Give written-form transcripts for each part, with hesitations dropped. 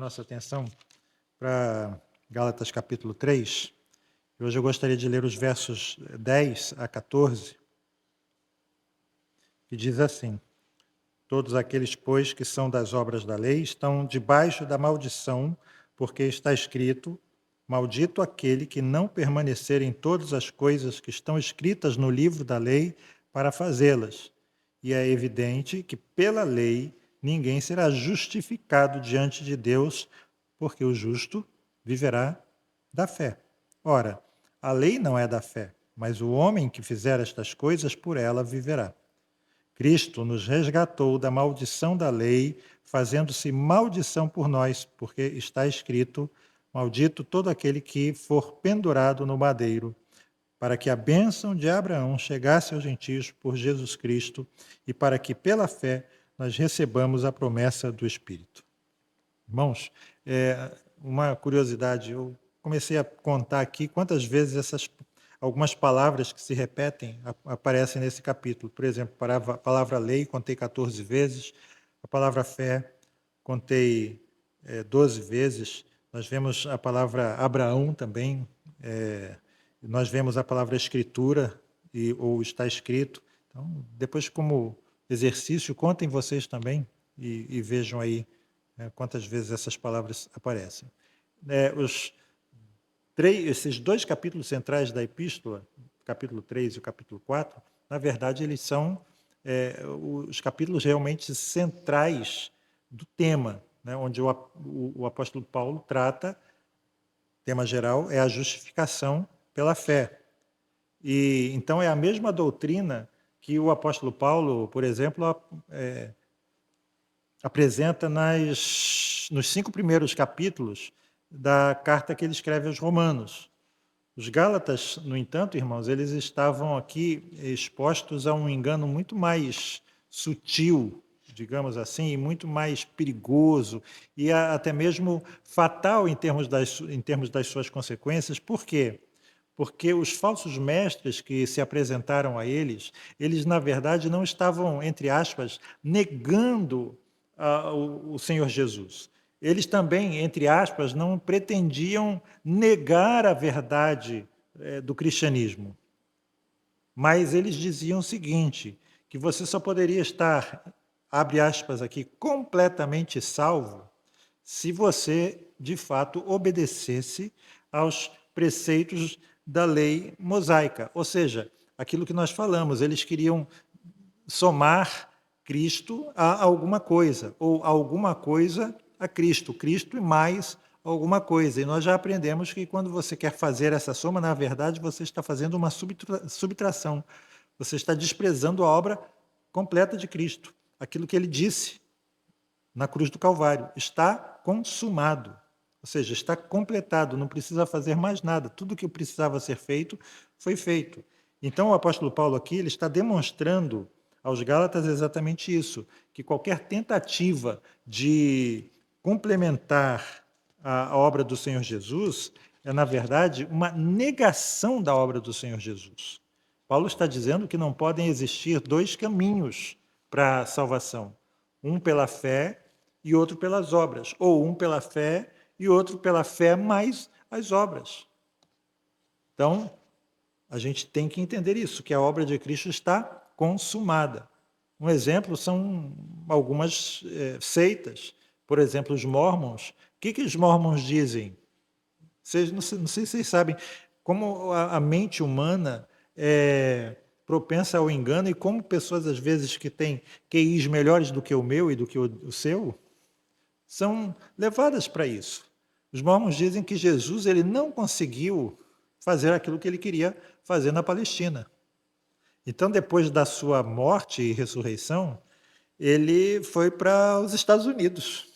nossa atenção para Gálatas capítulo 3. E hoje eu gostaria de ler os versos 10 a 14, que diz assim: Todos aqueles, pois, que são das obras da lei, estão debaixo da maldição, porque está escrito: Maldito aquele que não permanecer em todas as coisas que estão escritas no livro da lei para fazê-las. E é evidente que pela lei ninguém será justificado diante de Deus, porque o justo viverá da fé. Ora, a lei não é da fé, mas o homem que fizer estas coisas por ela viverá. Cristo nos resgatou da maldição da lei, fazendo-se maldição por nós, porque está escrito: Maldito todo aquele que for pendurado no madeiro, para que a bênção de Abraão chegasse aos gentios por Jesus Cristo e para que, pela fé, nós recebamos a promessa do Espírito. Irmãos, uma curiosidade, eu comecei a contar aqui quantas vezes algumas palavras que se repetem aparecem nesse capítulo. Por exemplo, a palavra lei, contei 14 vezes, a palavra fé, contei 12 vezes, nós vemos a palavra Abraão também, nós vemos a palavra escritura, ou está escrito. Então, depois, como exercício, contem vocês também e vejam aí quantas vezes essas palavras aparecem. Esses dois capítulos centrais da epístola, o capítulo 3 e o capítulo 4, na verdade, eles são os capítulos realmente centrais do tema, né, onde o apóstolo Paulo trata, tema geral, é a justificação pela fé. E então é a mesma doutrina que o apóstolo Paulo, por exemplo, apresenta nos 5 primeiros capítulos da carta que ele escreve aos Romanos. Os Gálatas, no entanto, irmãos, eles estavam aqui expostos a um engano muito mais sutil, digamos assim, e muito mais perigoso, e até mesmo fatal em termos das suas consequências. Por quê? Porque os falsos mestres que se apresentaram a eles, na verdade não estavam, entre aspas, negando o Senhor Jesus. Eles também, entre aspas, não pretendiam negar a verdade do cristianismo. Mas eles diziam o seguinte, que você só poderia estar, abre aspas aqui, completamente salvo, se você, de fato, obedecesse aos preceitos da lei mosaica. Ou seja, aquilo que nós falamos, eles queriam somar Cristo a alguma coisa, ou alguma coisa a Cristo, Cristo e mais alguma coisa. E nós já aprendemos que quando você quer fazer essa soma, na verdade, você está fazendo uma subtração. Você está desprezando a obra completa de Cristo. Aquilo que ele disse na cruz do Calvário. Está consumado. Ou seja, está completado, não precisa fazer mais nada. Tudo que precisava ser feito, foi feito. Então, o apóstolo Paulo aqui ele está demonstrando aos Gálatas exatamente isso, que qualquer tentativa de complementar a obra do Senhor Jesus é, na verdade, uma negação da obra do Senhor Jesus. Paulo está dizendo que não podem existir dois caminhos para a salvação. Um pela fé e outro pelas obras. Ou um pela fé e outro pela fé mais as obras. Então, a gente tem que entender isso, que a obra de Cristo está consumada. Um exemplo são algumas seitas. Por exemplo, os Mormons. O que os Mormons dizem? Não sei se vocês sabem como a mente humana é propensa ao engano e como pessoas, às vezes, que têm QIs melhores do que o meu e do que o seu, são levadas para isso. Os Mormons dizem que Jesus ele não conseguiu fazer aquilo que ele queria fazer na Palestina. Então, depois da sua morte e ressurreição, ele foi para os Estados Unidos.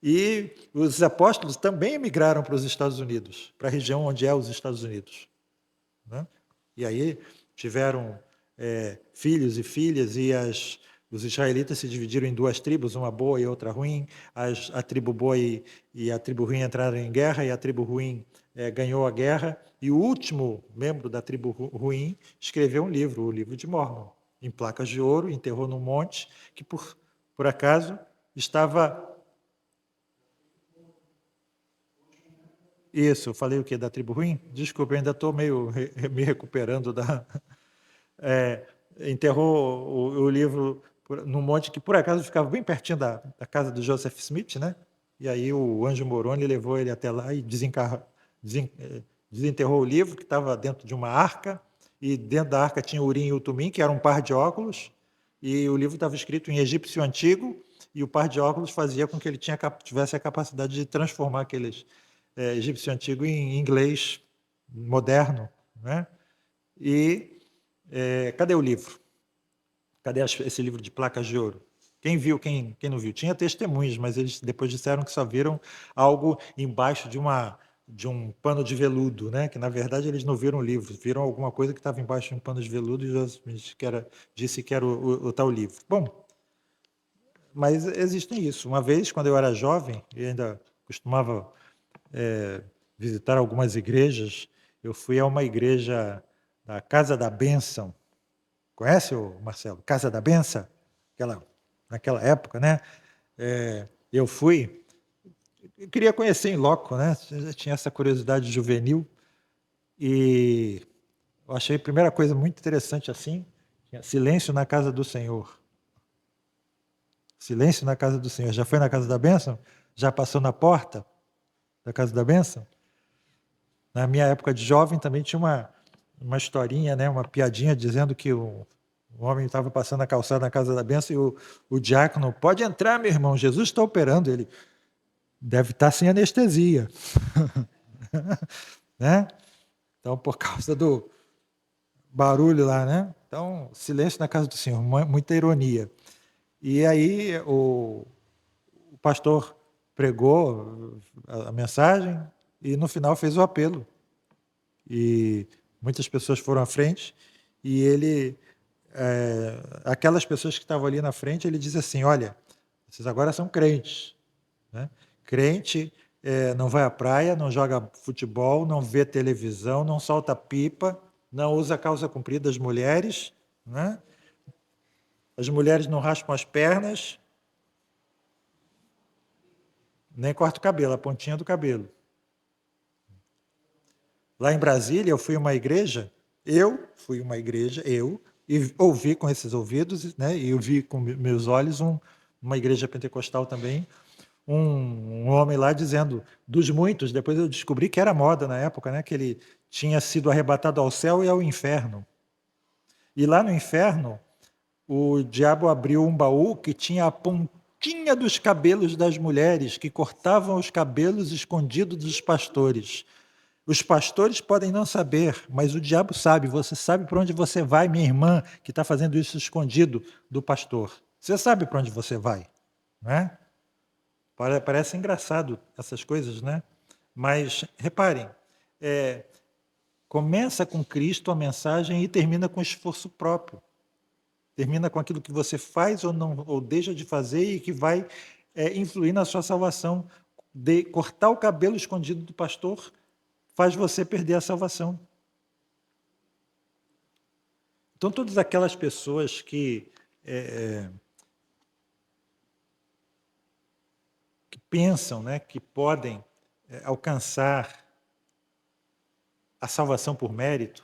E os apóstolos também emigraram para os Estados Unidos, para a região onde é os Estados Unidos. Né? E aí tiveram filhos e filhas, e os israelitas se dividiram em duas tribos, uma boa e outra ruim. A tribo boa e a tribo ruim entraram em guerra, e a tribo ruim ganhou a guerra. E o último membro da tribo ruim escreveu um livro, o livro de Mórmon, em placas de ouro, enterrou num monte, que por acaso estava Isso, eu falei o quê? Da tribo ruim? Desculpa, eu ainda estou me recuperando da. É, enterrou o livro num monte que, por acaso, ficava bem pertinho da casa do Joseph Smith, né? E aí o Anjo Moroni levou ele até lá e desenterrou o livro, que estava dentro de uma arca, e dentro da arca tinha o Urim e o Tumim, que era um par de óculos, e o livro estava escrito em egípcio antigo, e o par de óculos fazia com que ele tivesse a capacidade de transformar aqueles egípcio antigo em inglês moderno, né? E cadê o livro? Cadê esse livro de placas de ouro? Quem viu, quem não viu? Tinha testemunhos, mas eles depois disseram que só viram algo embaixo de um pano de veludo, né? Que na verdade eles não viram o livro, viram alguma coisa que estava embaixo de um pano de veludo e disse que era o tal livro. Bom, mas existem isso. Uma vez, quando eu era jovem, e ainda costumava visitar algumas igrejas, eu fui a uma igreja da Casa da Bênção. Conhece, Marcelo? Casa da Bênção? Naquela época, né? Eu fui, eu queria conhecer em loco, né? Eu tinha essa curiosidade juvenil e eu achei a primeira coisa muito interessante assim, silêncio na casa do Senhor. Silêncio na casa do Senhor. Já foi na casa da bênção? Já passou na porta da casa da bênção? Na minha época de jovem também tinha uma historinha, né? Uma piadinha dizendo que o homem estava passando a calçada na casa da bênção e o diácono, pode entrar, meu irmão, Jesus está operando. Ele deve estar sem anestesia. Né? Então, por causa do barulho lá, né? Então, silêncio na casa do Senhor, muita ironia. E aí o pastor pregou a mensagem e no final fez o apelo. E muitas pessoas foram à frente e ele, aquelas pessoas que estavam ali na frente, ele diz assim, olha, vocês agora são crentes, né? Crente não vai à praia, não joga futebol, não vê televisão, não solta pipa, não usa calça comprida das mulheres, né? As mulheres não raspam as pernas, nem corta o cabelo, a pontinha do cabelo. Lá em Brasília, eu fui e ouvi com esses ouvidos, né? E eu vi com meus olhos uma igreja pentecostal também, um homem lá dizendo, dos muitos, depois eu descobri que era moda na época, né? Que ele tinha sido arrebatado ao céu e ao inferno. E lá no inferno, o diabo abriu um baú que tinha a pontinha dos cabelos das mulheres, que cortavam os cabelos escondidos dos pastores. Os pastores podem não saber, mas o diabo sabe. Você sabe para onde você vai, minha irmã, que está fazendo isso escondido do pastor. Você sabe para onde você vai, não é? Parece engraçado essas coisas, né? Mas reparem, começa com Cristo a mensagem e termina com esforço próprio. Termina com aquilo que você faz ou deixa de fazer e que vai influir na sua salvação. Cortar o cabelo escondido do pastor faz você perder a salvação. Então, todas aquelas pessoas que pensam, né, que podem alcançar a salvação por mérito,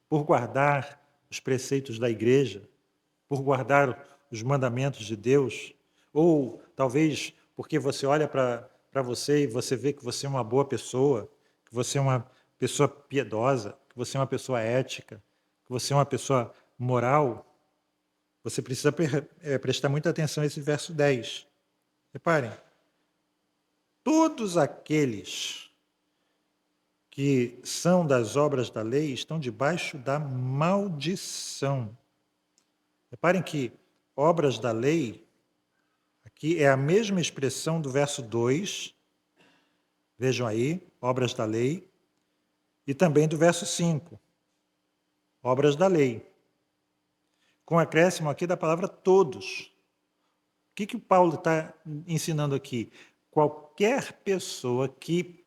por guardar os preceitos da igreja, por guardar os mandamentos de Deus, ou talvez porque você olha para você e você vê que você é uma boa pessoa, que você é uma pessoa piedosa, que você é uma pessoa ética, que você é uma pessoa moral, você precisa prestar muita atenção a esse verso 10. Reparem, todos aqueles que são das obras da lei estão debaixo da maldição. Reparem que obras da lei, aqui é a mesma expressão do verso 2, vejam aí, obras da lei, e também do verso 5, obras da lei. Com acréscimo aqui da palavra todos. O que o Paulo está ensinando aqui? Qualquer pessoa que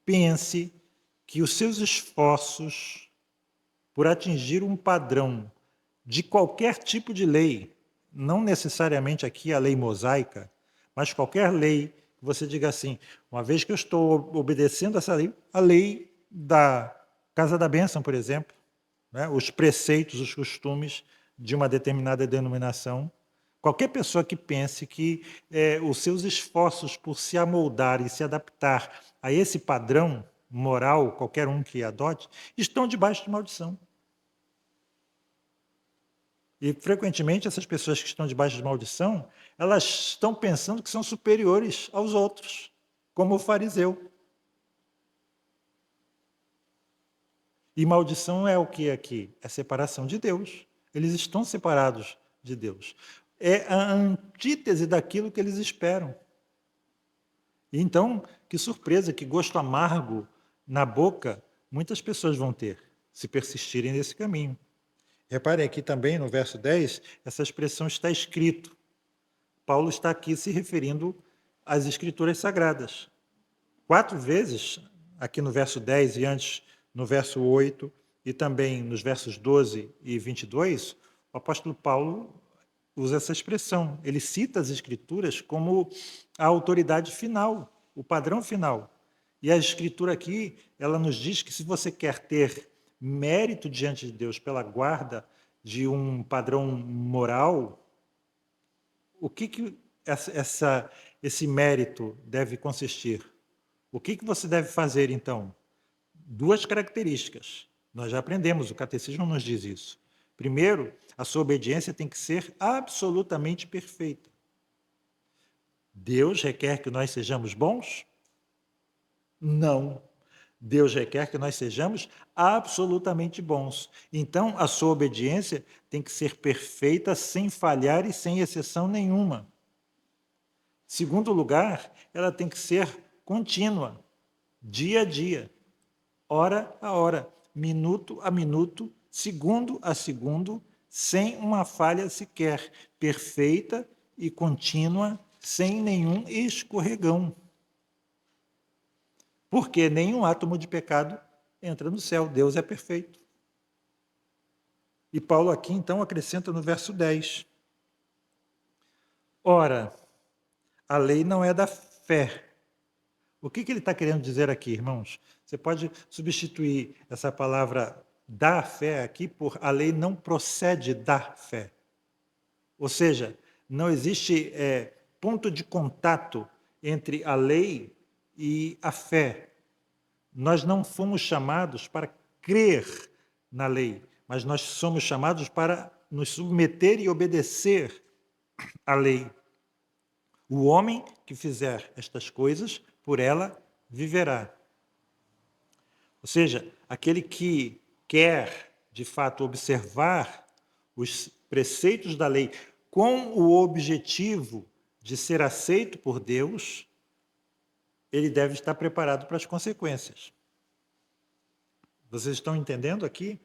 pense que os seus esforços por atingir um padrão de qualquer tipo de lei, não necessariamente aqui a lei mosaica, mas qualquer lei que você diga assim: uma vez que eu estou obedecendo essa lei, a lei da Casa da Bênção, por exemplo, né, os preceitos, os costumes de uma determinada denominação, qualquer pessoa que pense que os seus esforços por se amoldar e se adaptar a esse padrão moral, qualquer um que adote, estão debaixo de maldição. E, frequentemente, essas pessoas que estão debaixo de maldição, elas estão pensando que são superiores aos outros, como o fariseu. E maldição é o que aqui? É separação de Deus. Eles estão separados de Deus. É a antítese daquilo que eles esperam. E então, que surpresa, que gosto amargo na boca muitas pessoas vão ter, se persistirem nesse caminho. Reparem aqui também no verso 10, essa expressão está escrito. Paulo está aqui se referindo às Escrituras Sagradas. 4 vezes, aqui no verso 10 e antes no verso 8, e também nos versos 12 e 22, o apóstolo Paulo usa essa expressão. Ele cita as Escrituras como a autoridade final, o padrão final. E a Escritura aqui, ela nos diz que se você quer ter mérito diante de Deus pela guarda de um padrão moral, o que esse mérito deve consistir? O que você deve fazer, então? 2 características. Nós já aprendemos, o catecismo nos diz isso. Primeiro, a sua obediência tem que ser absolutamente perfeita. Deus requer que nós sejamos bons? Não. Deus requer que nós sejamos absolutamente bons. Então, a sua obediência tem que ser perfeita, sem falhar e sem exceção nenhuma. Segundo lugar, ela tem que ser contínua, dia a dia, hora a hora, minuto a minuto, segundo a segundo, sem uma falha sequer, perfeita e contínua, sem nenhum escorregão. Porque nenhum átomo de pecado entra no céu, Deus é perfeito. E Paulo aqui, então, acrescenta no verso 10. Ora, a lei não é da fé. O que ele está querendo dizer aqui, irmãos? Você pode substituir essa palavra da fé aqui por a lei não procede da fé. Ou seja, não existe ponto de contato entre a lei e a fé. Nós não fomos chamados para crer na lei, mas nós somos chamados para nos submeter e obedecer à lei. O homem que fizer estas coisas, por ela viverá. Ou seja, aquele que quer, de fato, observar os preceitos da lei com o objetivo de ser aceito por Deus, ele deve estar preparado para as consequências. Vocês estão entendendo aqui?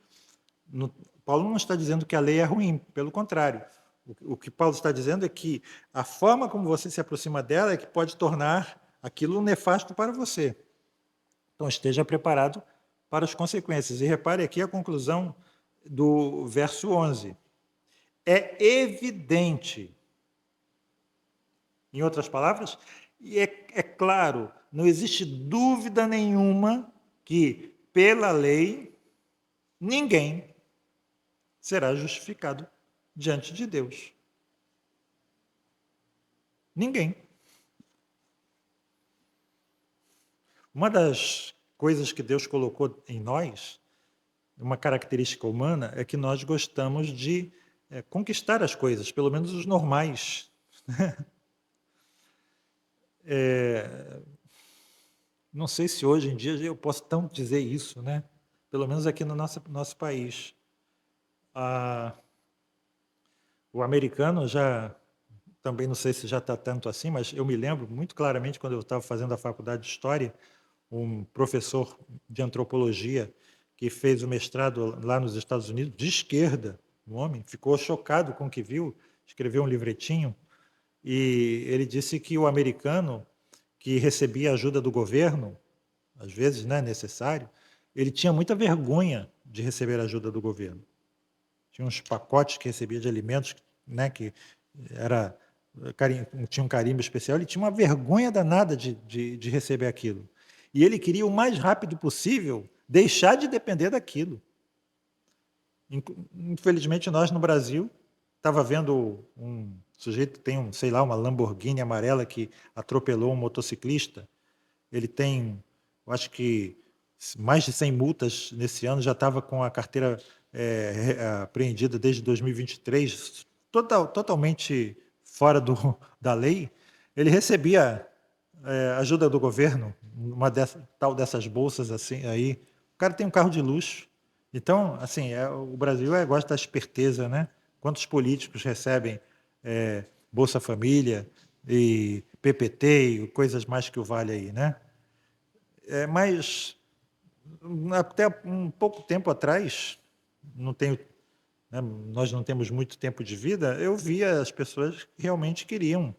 Paulo não está dizendo que a lei é ruim, pelo contrário. O que Paulo está dizendo é que a forma como você se aproxima dela é que pode tornar aquilo nefasto para você. Então, esteja preparado para as consequências. E repare aqui a conclusão do verso 11. É evidente, em outras palavras, e é claro, não existe dúvida nenhuma que, pela lei, ninguém será justificado diante de Deus. Ninguém. Uma das coisas que Deus colocou em nós, uma característica humana, é que nós gostamos de conquistar as coisas, pelo menos os normais. Não sei se hoje em dia eu posso tão dizer isso, né? Pelo menos aqui no nosso país. O americano já, também não sei se já está tanto assim, mas eu me lembro muito claramente quando eu estava fazendo a faculdade de História, um professor de antropologia que fez o mestrado lá nos Estados Unidos, de esquerda, um homem, ficou chocado com o que viu, escreveu um livretinho, e ele disse que o americano que recebia ajuda do governo, às vezes, né, necessário, ele tinha muita vergonha de receber ajuda do governo. Tinha uns pacotes que recebia de alimentos, né, que era tinha um carimbo especial, ele tinha uma vergonha danada de receber aquilo. E ele queria o mais rápido possível deixar de depender daquilo. Infelizmente, nós no Brasil, estava vendo um sujeito que tem, sei lá, uma Lamborghini amarela que atropelou um motociclista. Ele tem, eu acho que mais de 100 multas nesse ano, já estava com a carteira apreendida desde 2023, totalmente fora da lei. Ele recebia ajuda do governo, tal dessas bolsas assim aí. O cara tem um carro de luxo. Então, assim, o Brasil gosta da esperteza, né? Quantos políticos recebem Bolsa Família e PPT e coisas mais que o vale aí, né? Mas até um pouco tempo atrás, não tenho, né, nós não temos muito tempo de vida, eu via as pessoas que realmente queriam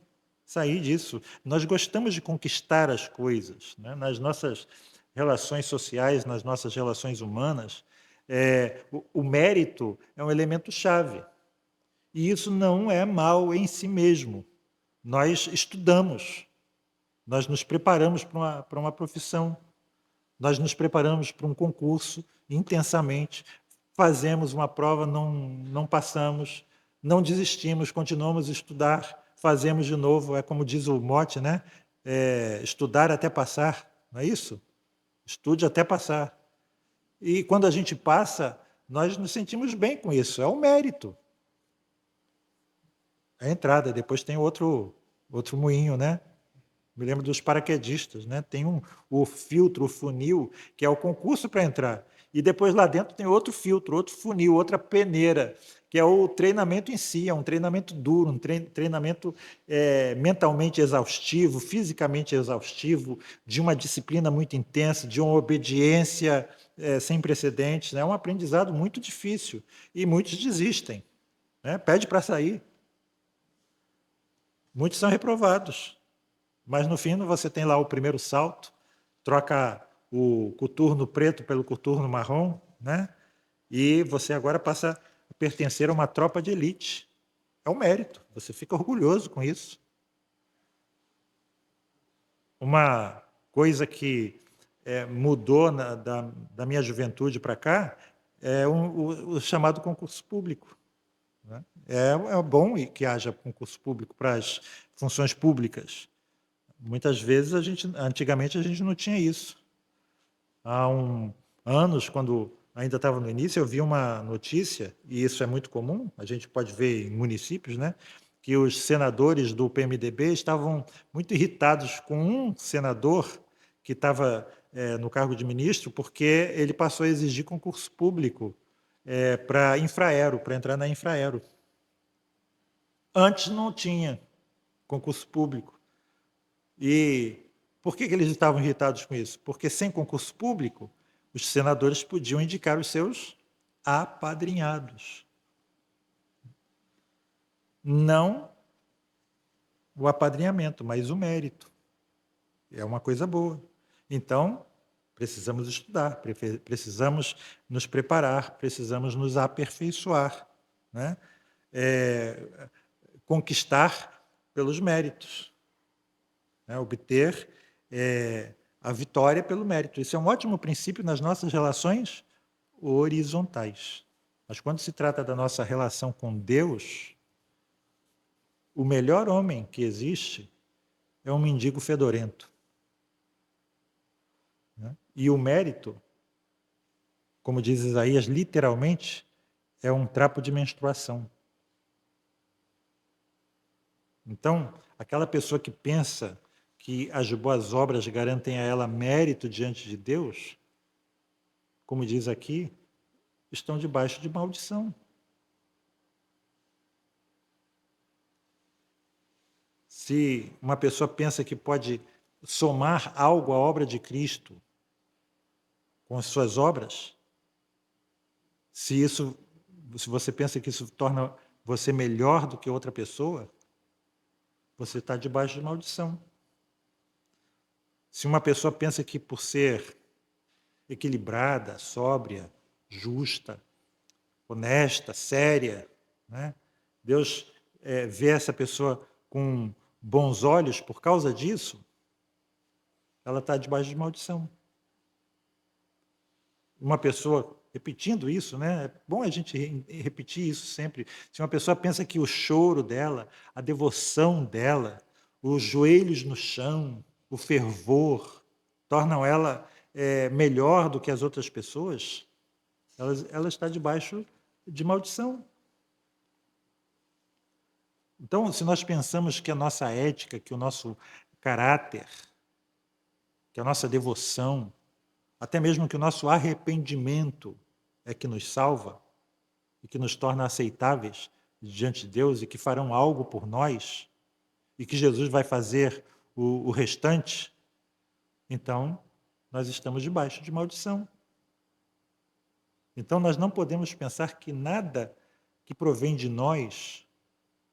sair disso. Nós gostamos de conquistar as coisas, né? Nas nossas relações sociais, nas nossas relações humanas, o mérito é um elemento chave. E isso não é mal em si mesmo. Nós estudamos, nós nos preparamos para uma profissão, nós nos preparamos para um concurso intensamente, fazemos uma prova, não passamos, não desistimos, continuamos a estudar, fazemos de novo, como diz o mote, né? Estudar até passar, não é isso? Estude até passar. E quando a gente passa, nós nos sentimos bem com isso, é um mérito. É a entrada, depois tem outro moinho, né? Me lembro dos paraquedistas, né? Tem o filtro, o funil, que é o concurso para entrar. E depois lá dentro tem outro filtro, outro funil, outra peneira, que é o treinamento em si, é um treinamento duro, um treinamento mentalmente exaustivo, fisicamente exaustivo, de uma disciplina muito intensa, de uma obediência sem precedentes. É um aprendizado muito difícil. E muitos desistem, né? Pede para sair. Muitos são reprovados. Mas no fim você tem lá o primeiro salto, troca o coturno preto pelo coturno marrom, né? E você agora passa a pertencer a uma tropa de elite. É um mérito, você fica orgulhoso com isso. Uma coisa que mudou da minha juventude para cá é o chamado concurso público. Né? É bom que haja concurso público para as funções públicas. Muitas vezes, antigamente, a gente não tinha isso. Há anos, quando ainda estava no início, eu vi uma notícia, e isso é muito comum, a gente pode ver em municípios, né, que os senadores do PMDB estavam muito irritados com um senador que estava no cargo de ministro, porque ele passou a exigir concurso público para Infraero, para entrar na Infraero. Antes não tinha concurso público. E por que eles estavam irritados com isso? Porque sem concurso público, os senadores podiam indicar os seus apadrinhados. Não o apadrinhamento, mas o mérito. É uma coisa boa. Então, precisamos estudar, precisamos nos preparar, precisamos nos aperfeiçoar, né? Conquistar pelos méritos. Né? Obter a vitória pelo mérito. Isso é um ótimo princípio nas nossas relações horizontais. Mas quando se trata da nossa relação com Deus, o melhor homem que existe é um mendigo fedorento. Né? E o mérito, como diz Isaías, literalmente, é um trapo de menstruação. Então, aquela pessoa que pensa que as boas obras garantem a ela mérito diante de Deus, como diz aqui, estão debaixo de maldição. Se uma pessoa pensa que pode somar algo à obra de Cristo com as suas obras, se você pensa que isso torna você melhor do que outra pessoa, você está debaixo de maldição. Se uma pessoa pensa que por ser equilibrada, sóbria, justa, honesta, séria, né, Deus vê essa pessoa com bons olhos por causa disso, ela está debaixo de maldição. Uma pessoa repetindo isso, né? É bom a gente repetir isso sempre. Se uma pessoa pensa que o choro dela, a devoção dela, os joelhos no chão, o fervor, tornam ela melhor do que as outras pessoas, ela está debaixo de maldição. Então, se nós pensamos que a nossa ética, que o nosso caráter, que a nossa devoção, até mesmo que o nosso arrependimento é que nos salva e que nos torna aceitáveis diante de Deus e que farão algo por nós e que Jesus vai fazer o restante, então nós estamos debaixo de maldição. Então nós não podemos pensar que nada que provém de nós,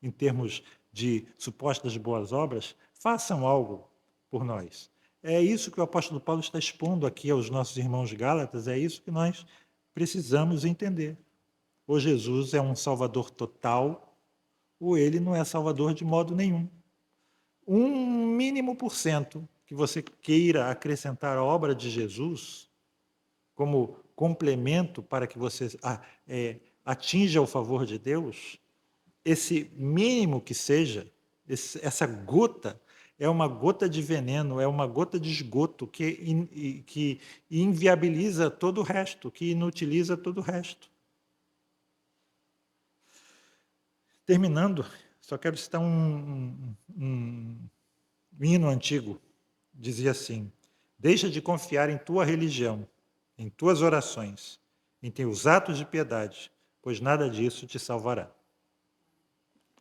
em termos de supostas boas obras, façam algo por nós. É isso que o apóstolo Paulo está expondo aqui aos nossos irmãos gálatas, é isso que nós precisamos entender. Ou Jesus é um salvador total, ou ele não é salvador de modo nenhum. Um mínimo por cento que você queira acrescentar à obra de Jesus, como complemento para que você atinja o favor de Deus, esse mínimo que seja, essa gota, é uma gota de veneno, é uma gota de esgoto que inviabiliza todo o resto, que inutiliza todo o resto. Terminando, só quero citar um hino antigo. Dizia assim: deixa de confiar em tua religião, em tuas orações, em teus atos de piedade, pois nada disso te salvará.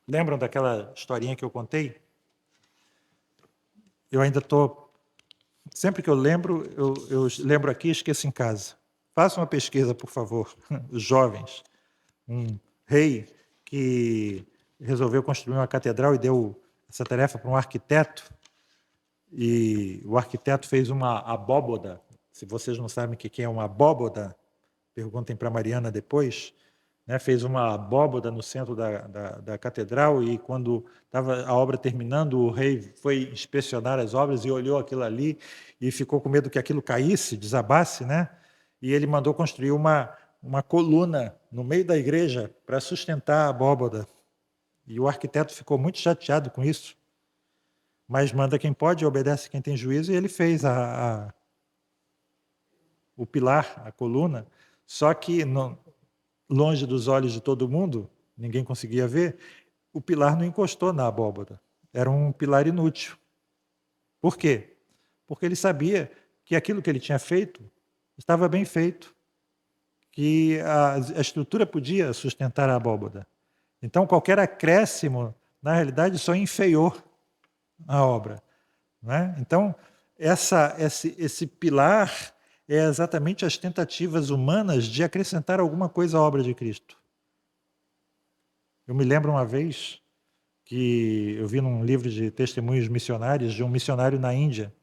Lembram daquela historinha que eu contei? Eu ainda estou... Sempre que eu lembro lembro aqui e esqueço em casa. Façam uma pesquisa, por favor, os jovens. Um rei que resolveu construir uma catedral e deu essa tarefa para um arquiteto, e o arquiteto fez uma abóboda. Se vocês não sabem o que é uma abóboda, perguntem para a Mariana depois. Né? Fez uma abóboda no centro da catedral, e quando estava a obra terminando, o rei foi inspecionar as obras e olhou aquilo ali e ficou com medo que aquilo caísse, desabasse, né? E ele mandou construir uma coluna no meio da igreja para sustentar a abóboda. E o arquiteto ficou muito chateado com isso. Mas manda quem pode, obedece quem tem juízo, e ele fez o pilar, a coluna, só que longe dos olhos de todo mundo, ninguém conseguia ver, o pilar não encostou na abóbada. Era um pilar inútil. Por quê? Porque ele sabia que aquilo que ele tinha feito estava bem feito, que a estrutura podia sustentar a abóbada. Então, qualquer acréscimo, na realidade, só enfeiou a obra. Né? Então, esse pilar é exatamente as tentativas humanas de acrescentar alguma coisa à obra de Cristo. Eu me lembro uma vez que eu vi num livro de testemunhos missionários de um missionário na Índia.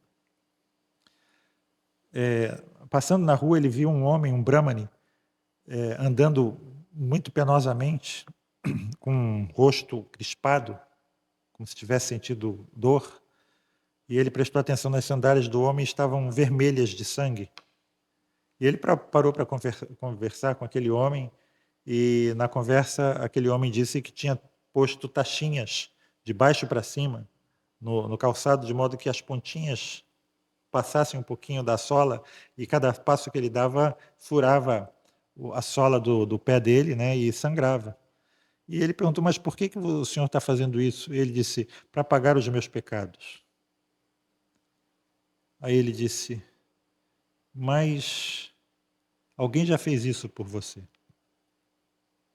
Passando na rua, ele viu um homem, um brahmane, andando muito penosamente, com um rosto crispado, como se tivesse sentido dor. E ele prestou atenção nas sandálias do homem, estavam vermelhas de sangue. E ele parou para conversar com aquele homem, e na conversa aquele homem disse que tinha posto taxinhas de baixo para cima no calçado, de modo que as pontinhas passassem um pouquinho da sola, e cada passo que ele dava furava a sola do pé dele, né, e sangrava. E ele perguntou: mas por que o senhor está fazendo isso? Ele disse: para pagar os meus pecados. Aí ele disse: mas alguém já fez isso por você.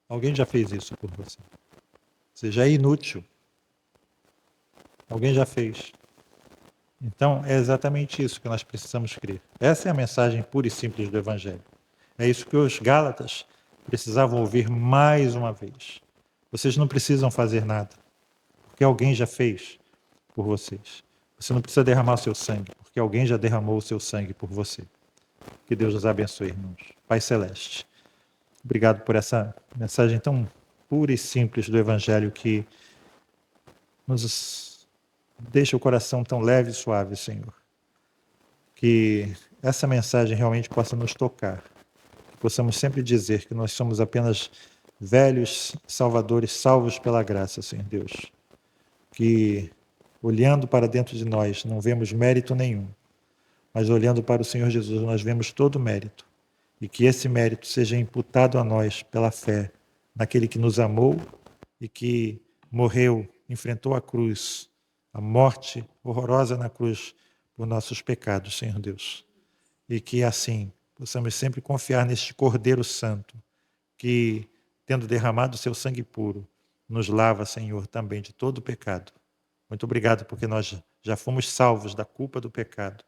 Alguém já fez isso por você. Ou seja, é inútil. Alguém já fez. Então, é exatamente isso que nós precisamos crer. Essa é a mensagem pura e simples do Evangelho. É isso que os Gálatas precisavam ouvir mais uma vez. Vocês não precisam fazer nada, porque alguém já fez por vocês. Você não precisa derramar o seu sangue, porque alguém já derramou o seu sangue por você. Que Deus os abençoe, irmãos. Pai Celeste, obrigado por essa mensagem tão pura e simples do Evangelho que nos deixa o coração tão leve e suave, Senhor. Que essa mensagem realmente possa nos tocar. Que possamos sempre dizer que nós somos apenas velhos salvadores salvos pela graça, Senhor Deus. Que olhando para dentro de nós não vemos mérito nenhum, mas olhando para o Senhor Jesus nós vemos todo o mérito. E que esse mérito seja imputado a nós pela fé naquele que nos amou e que morreu, enfrentou a cruz, a morte horrorosa na cruz por nossos pecados, Senhor Deus. E que assim possamos sempre confiar neste Cordeiro Santo, que, tendo derramado o seu sangue puro, nos lava, Senhor, também de todo o pecado. Muito obrigado, porque nós já fomos salvos da culpa do pecado.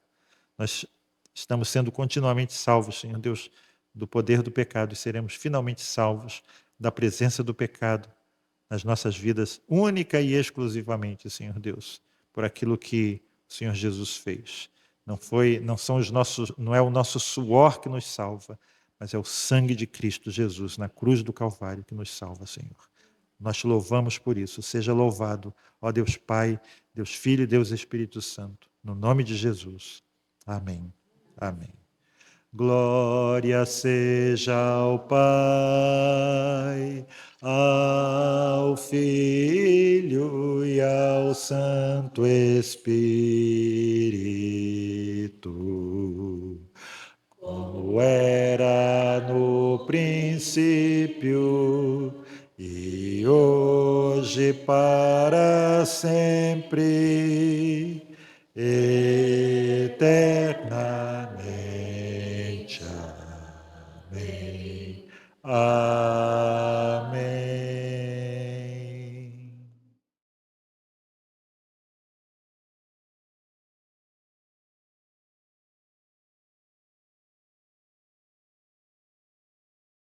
Nós estamos sendo continuamente salvos, Senhor Deus, do poder do pecado e seremos finalmente salvos da presença do pecado nas nossas vidas, única e exclusivamente, Senhor Deus, por aquilo que o Senhor Jesus fez. Não é o nosso suor que nos salva, mas é o sangue de Cristo Jesus na cruz do Calvário que nos salva, Senhor. Nós te louvamos por isso. Seja louvado, ó Deus Pai, Deus Filho e Deus Espírito Santo, no nome de Jesus. Amém. Amém. Glória seja ao Pai, ao Filho e ao Santo Espírito, como era no princípio e hoje para sempre, eternamente. Amém.